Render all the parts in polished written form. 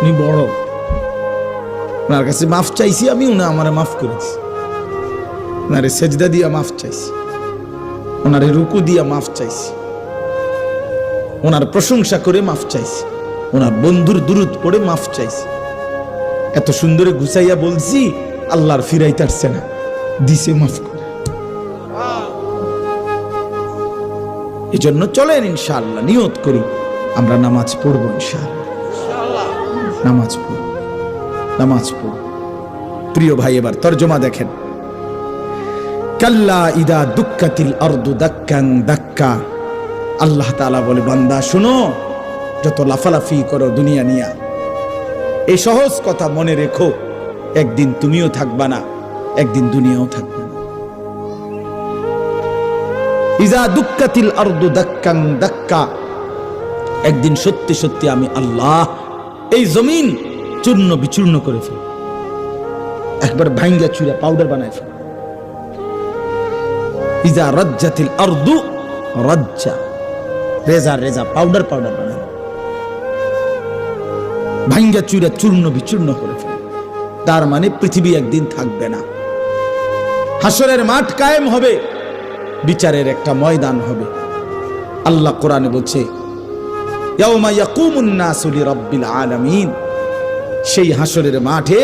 উনি বড়, ওনার কাছে মাফ চাইছি আমি, উনি আমারে মাফ করেছি। ওনারে সেজদা দিয়া মাফ চাইছি, ওনারে রুকু দিয়া মাফ চাইছি, ওনার প্রশংসা করে মাফ চাইছি, ওনার বন্ধুর দুরুদ পড়ে মাফ চাইছি। এত সুন্দরে গুছাইয়া বলছি, আল্লাহর ফিরাইতারছে না, দিছে মাফ করে। এই জন্য চলেন ইনশাআল্লাহ, নিয়ত করি আমরা নামাজ পড়বো ইনশাআল্লাহ, নামাজ পড়ব, নামাজ পড়ব। প্রিয় ভাই, এবার তরজমা দেখেন। কাল্লা ইদা দুক্কাতিল আরদু দাক্কান দাক্কা। আল্লাহ তাআলা বলে, বান্দা শোনো, যত লাফালাফি করো দুনিয়া নিয়া, এই সহজ কথা মনে রেখো, একদিন তুমিও থাকবা না, একদিন দুনিয়াও থাকবে না। ইজা দুক্কাতিল আরদু দাক্কান দাক্কা, একদিন সত্যি সত্যি আমি আল্লাহ এই জমিন চূর্ণ বিচূর্ণ করে ফেল, একবার ভাঙ্গা চুরা পাউডার বানায় ফেল। ইজা রাজ্জাতিল আরদু রাজ্জা, রেজা রেজা পাউডার পাউডার বানায়, ভাঙ্গা চুরা চূর্ণ বিচূর্ণ করে ফেল। তার মানে পৃথিবী একদিন থাকবে না, হাসরের মাঠ কায়েম হবে, বিচারের একটা ময়দান হবে। আল্লাহ কোরআনে বলছে, ইয়াউমা ইয়াকুমুন নাসু লিরাব্বিল আলামিন, সেই হাসরের মাঠে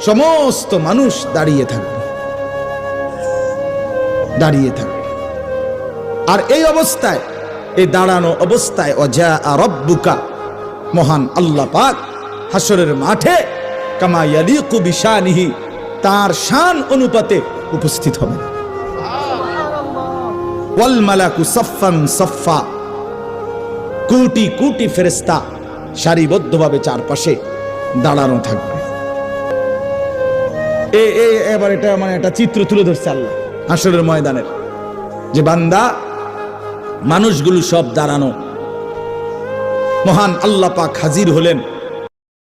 সমস্ত মানুষ দাঁড়িয়ে থাকবে, দাঁড়িয়ে থাকবে। আর এই অবস্থায়, এই দাঁড়ানো অবস্থায়, ওয়াজা রাব্বুকা, মহান আল্লাহ পাক হাসরের মাঠে কামা ইয়ালিকু বিশানিহি, তার শান অনুপাতে উপস্থিত হবে। ওয়াল মালাকু সাফফান সাফফা, কোটি কোটি ফেরেশতা সারিবদ্ধভাবে চারপাশে দাঁড়ানো থাকবে। এবার এটা মানে একটা চিত্র তুলে ধরছে আল্লাহ হাসরের ময়দানের, যে বান্দা মানুষগুলো সব দাঁড়ানো, মহান আল্লাহ পাক হাজির হলেন